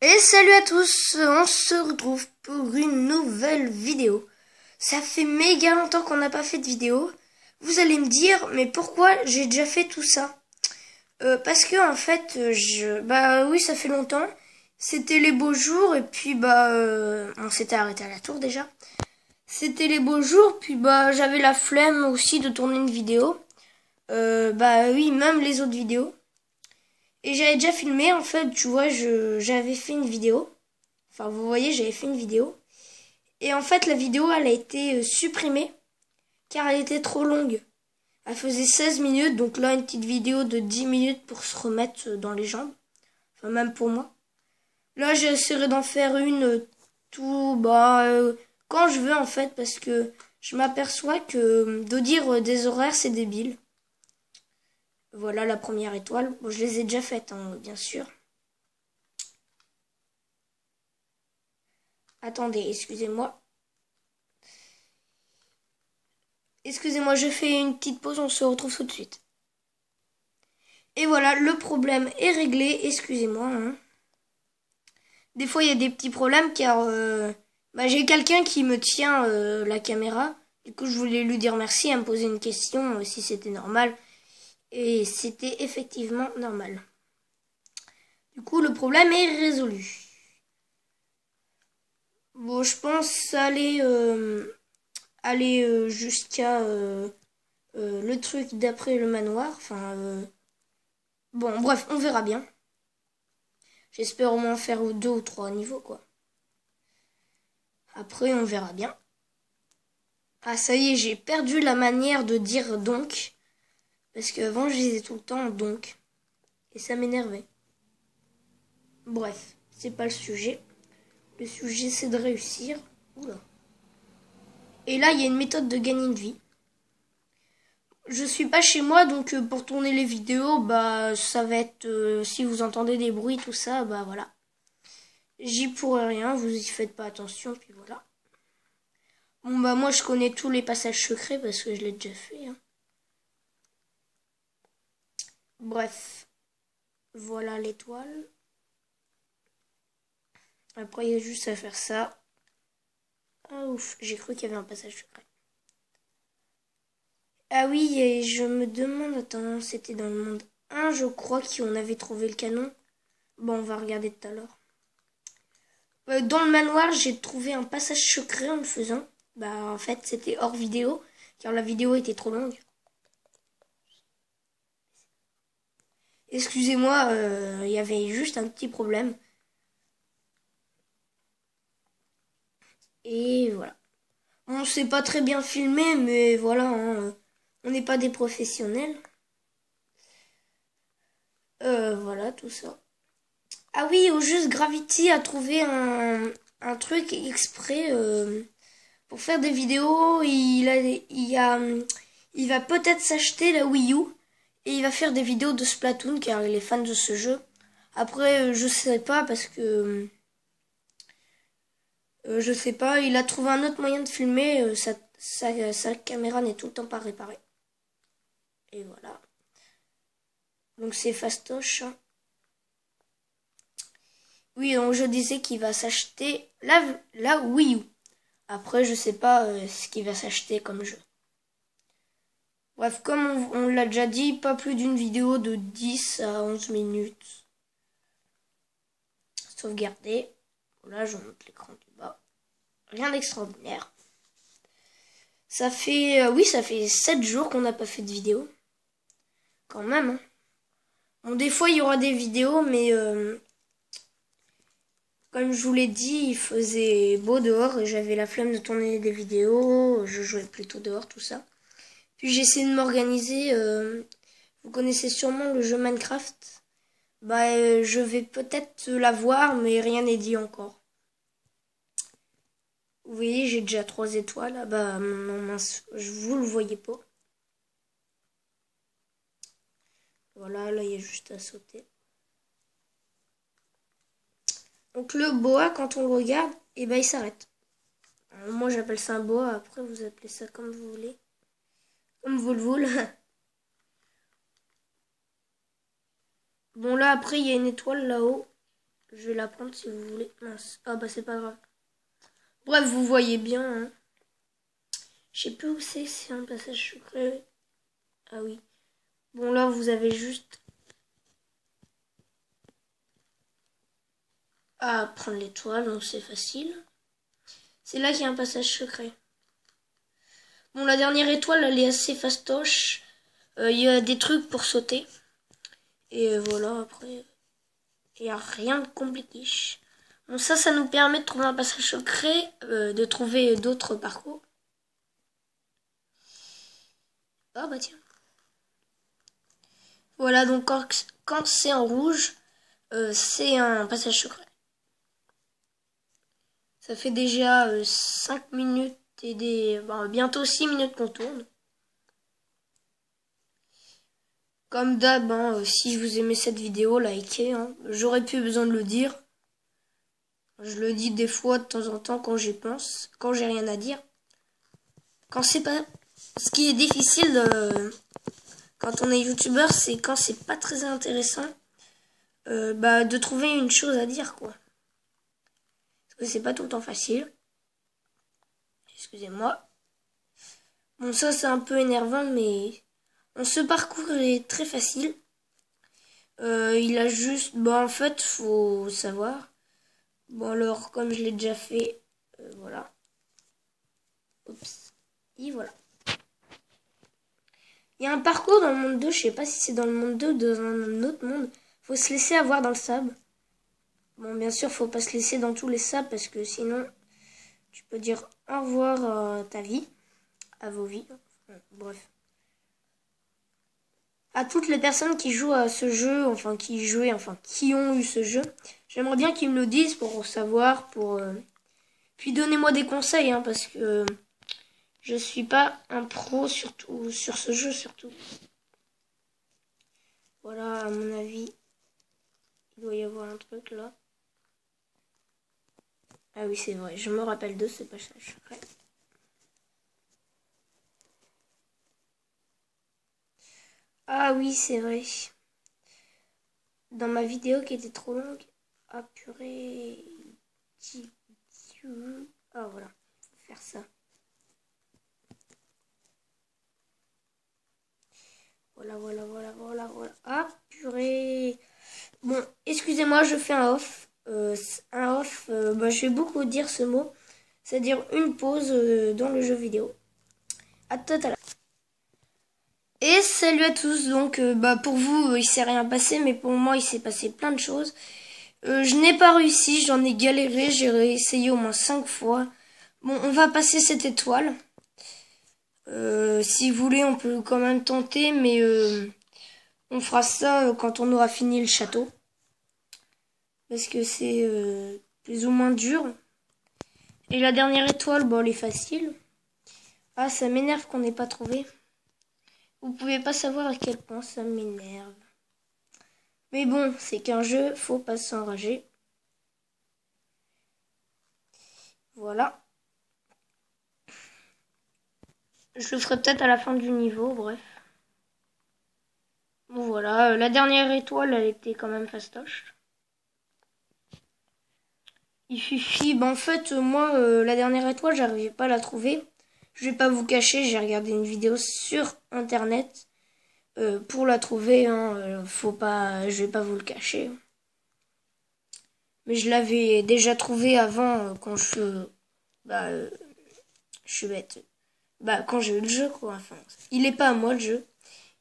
Et salut à tous, on se retrouve pour une nouvelle vidéo. Ça fait méga longtemps qu'on n'a pas fait de vidéo. Vous allez me dire, mais pourquoi j'ai déjà fait tout ça? Parce que en fait, bah oui, ça fait longtemps. C'était les beaux jours et puis on s'était arrêté à la tour déjà. C'était les beaux jours, puis j'avais la flemme aussi de tourner une vidéo. Bah oui, même les autres vidéos. Et j'avais déjà filmé, en fait, tu vois, j'avais fait une vidéo. Enfin, vous voyez, j'avais fait une vidéo. Et en fait, la vidéo, elle a été supprimée car elle était trop longue. Elle faisait 16 minutes, donc là, une petite vidéo de 10 minutes pour se remettre dans les jambes. Enfin, même pour moi. Là, j'essaierai d'en faire une quand je veux, en fait, parce que je m'aperçois que de dire des horaires, c'est débile. Voilà la première étoile. Bon, je les ai déjà faites, hein, bien sûr. Attendez, excusez-moi. Excusez-moi, je fais une petite pause, on se retrouve tout de suite. Et voilà, le problème est réglé, excusez-moi. Hein. Des fois, il y a des petits problèmes car j'ai quelqu'un qui me tient la caméra. Du coup, je voulais lui dire merci, à me poser une question si c'était normal. Et c'était effectivement normal. Du coup, le problème est résolu. Bon, je pense aller jusqu'à le truc d'après le manoir. Bon, bref, on verra bien. J'espère au moins faire 2 ou 3 niveaux, quoi. Après, on verra bien. Ah, ça y est, j'ai perdu la manière de dire donc. Parce qu'avant, je disais tout le temps donc. Et ça m'énervait. Bref, c'est pas le sujet. Le sujet, c'est de réussir. Oula. Et là, il y a une méthode de gagner une vie. Je suis pas chez moi, donc pour tourner les vidéos, ça va être... si vous entendez des bruits, tout ça, voilà. J'y pourrai rien, vous y faites pas attention, puis voilà. Bon, moi, je connais tous les passages secrets parce que je l'ai déjà fait. Hein. Bref, voilà l'étoile. Après, il y a juste à faire ça. Ah ouf, j'ai cru qu'il y avait un passage secret. Ah oui, et je me demande, attends, c'était dans le monde 1, je crois, qu'on avait trouvé le canon. Bon, on va regarder tout à l'heure. Dans le manoir, j'ai trouvé un passage secret en le faisant. En fait, c'était hors vidéo, car la vidéo était trop longue. Excusez-moi, il y avait juste un petit problème. Et voilà. On s'est pas très bien filmé, mais voilà, hein, on n'est pas des professionnels. Voilà, tout ça. Ah oui, au juste Gravity a trouvé un truc exprès pour faire des vidéos. Il va peut-être s'acheter la Wii U et il va faire des vidéos de Splatoon car il est fan de ce jeu. Après, je sais pas parce que je sais pas. Il a trouvé un autre moyen de filmer. Sa caméra n'est tout le temps pas réparée. Et voilà. Donc c'est fastoche. Hein. Oui, donc je disais qu'il va s'acheter la Wii U. Après, je sais pas ce qu'il va s'acheter comme jeu. Bref, comme on l'a déjà dit, pas plus d'une vidéo de 10 à 11 minutes. Sauvegarder. Voilà, je monte l'écran du bas. Rien d'extraordinaire. Ça fait, ça fait 7 jours qu'on n'a pas fait de vidéo. Quand même. Hein. Bon, des fois, il y aura des vidéos, mais comme je vous l'ai dit, il faisait beau dehors et j'avais la flemme de tourner des vidéos. Je jouais plutôt dehors, tout ça. Puis j'ai essayé de m'organiser. Vous connaissez sûrement le jeu Minecraft. Je vais peut-être l'avoir, mais rien n'est dit encore. Vous voyez, j'ai déjà 3 étoiles. Ah non, mince, vous le voyez pas. Voilà, là, il y a juste à sauter. Donc le boa, quand on le regarde, il s'arrête. Moi, j'appelle ça un boa. Après, vous appelez ça comme vous voulez. Comme vous le voulez. Bon, là, après, il y a une étoile là-haut. Je vais la prendre si vous voulez. Mince. Ah bah c'est pas grave. Bref, vous voyez bien. Hein. Je sais plus où c'est un passage secret. Ah oui. Bon là vous avez juste à prendre l'étoile, donc c'est facile. C'est là qu'il y a un passage secret. Bon la dernière étoile elle est assez fastoche. Il y a des trucs pour sauter. Et voilà après. Il n'y a rien de compliqué. Bon ça nous permet de trouver un passage secret, de trouver d'autres parcours. Ah bah tiens. Voilà, donc quand c'est en rouge, c'est un passage secret. Ça fait déjà 5 minutes et bientôt 6 minutes qu'on tourne. Comme d'hab, hein, si vous aimez cette vidéo, likez. Hein. J'aurais plus besoin de le dire. Je le dis des fois de temps en temps quand j'y pense, quand j'ai rien à dire. Quand c'est pas... Ce qui est difficile quand on est youtubeur, c'est quand c'est pas très intéressant de trouver une chose à dire, quoi. Parce que c'est pas tout le temps facile. Excusez-moi. Bon, ça c'est un peu énervant, mais ce parcours est très facile. Il a juste... en fait, faut savoir. Bon, alors, comme je l'ai déjà fait, voilà. Oups. Et voilà. Il y a un parcours dans le monde 2, je sais pas si c'est dans le monde 2 ou dans un autre monde. Faut se laisser avoir dans le sable. Bon, bien sûr, faut pas se laisser dans tous les sables parce que sinon, tu peux dire au revoir à ta vie, à vos vies. Bref. À toutes les personnes qui jouent à ce jeu, qui ont eu ce jeu, j'aimerais bien qu'ils me le disent pour savoir, puis donnez-moi des conseils, hein, parce que je suis pas un pro surtout sur ce jeu surtout. Voilà, à mon avis, il doit y avoir un truc là. Ah oui, c'est vrai, je me rappelle de ce passage. Ouais. Ah oui, c'est vrai. Dans ma vidéo qui était trop longue. Ah purée. Ah voilà, faut faire ça. Voilà. Ah purée. Bon, excusez-moi, je fais un off. Je vais beaucoup dire ce mot. C'est-à-dire une pause dans le jeu vidéo. À tout à l'heure. Et salut à tous. Donc, pour vous, il s'est rien passé, mais pour moi, il s'est passé plein de choses. Je n'ai pas réussi, j'en ai galéré, j'ai réessayé au moins 5 fois. Bon, on va passer cette étoile. Si vous voulez, on peut quand même tenter, mais on fera ça quand on aura fini le château. Parce que c'est plus ou moins dur. Et la dernière étoile, elle est facile. Ah, ça m'énerve qu'on n'ait pas trouvé. Vous pouvez pas savoir à quel point ça m'énerve. Mais bon, c'est qu'un jeu, faut pas s'enrager. Voilà. Je le ferai peut-être à la fin du niveau, bref. Bon voilà, la dernière étoile, elle était quand même fastoche. Il suffit, en fait, moi, la dernière étoile, j'arrivais pas à la trouver. Je vais pas vous cacher, j'ai regardé une vidéo sur internet pour la trouver. Hein, je vais pas vous le cacher. Mais je l'avais déjà trouvé avant quand je suis bête. Quand j'ai eu le jeu, quoi. Enfin, il est pas à moi le jeu,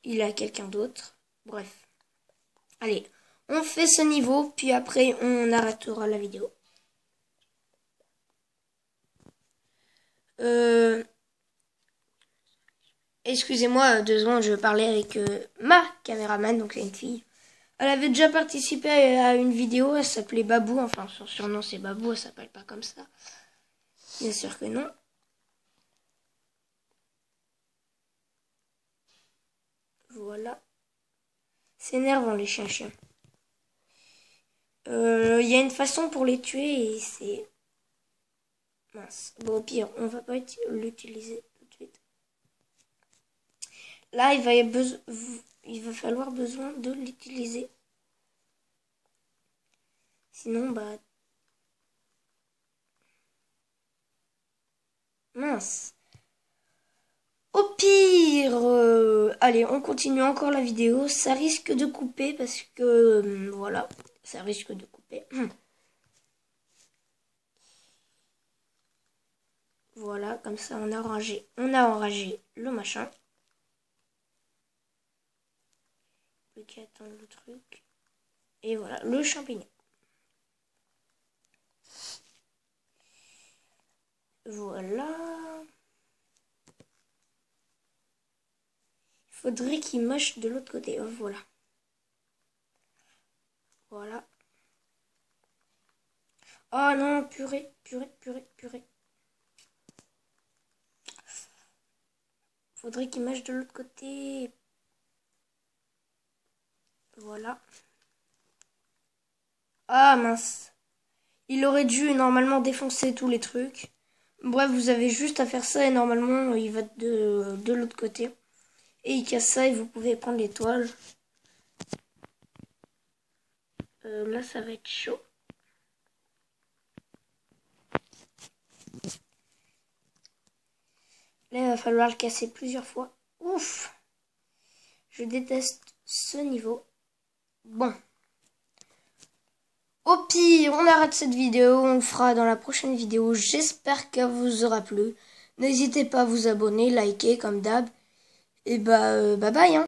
il est à quelqu'un d'autre. Bref. Allez, on fait ce niveau, puis après on arrêtera la vidéo. Excusez-moi 2 secondes, je parlais avec ma caméraman, donc c'est une fille. Elle avait déjà participé à une vidéo, elle s'appelait Babou, enfin son surnom c'est Babou, elle s'appelle pas comme ça. Bien sûr que non. Voilà. C'est énervant les chiens. Il y a une façon pour les tuer et c'est... Mince. Bon, au pire, on va pas l'utiliser tout de suite. Là, il va falloir besoin de l'utiliser. Sinon, bah... Mince. Au pire, allez, on continue encore la vidéo. Ça risque de couper parce que, voilà, ça risque de couper. Voilà, comme ça on a enragé le machin. Plus qu'à attendre le truc. Et voilà, le champignon. Voilà. Il faudrait qu'il mâche de l'autre côté. Oh, voilà. Voilà. Oh non, purée. Faudrait qu'il mâche de l'autre côté. Voilà. Ah mince. Il aurait dû normalement défoncer tous les trucs. Bref, vous avez juste à faire ça et normalement il va de l'autre côté. Et il casse ça et vous pouvez prendre l'étoile. Là ça va être chaud. Là il va falloir le casser plusieurs fois. Ouf. Je déteste ce niveau. Bon. Au pire, on arrête cette vidéo, on le fera dans la prochaine vidéo. J'espère qu'elle vous aura plu. N'hésitez pas à vous abonner, liker comme d'hab. Et bye bye hein.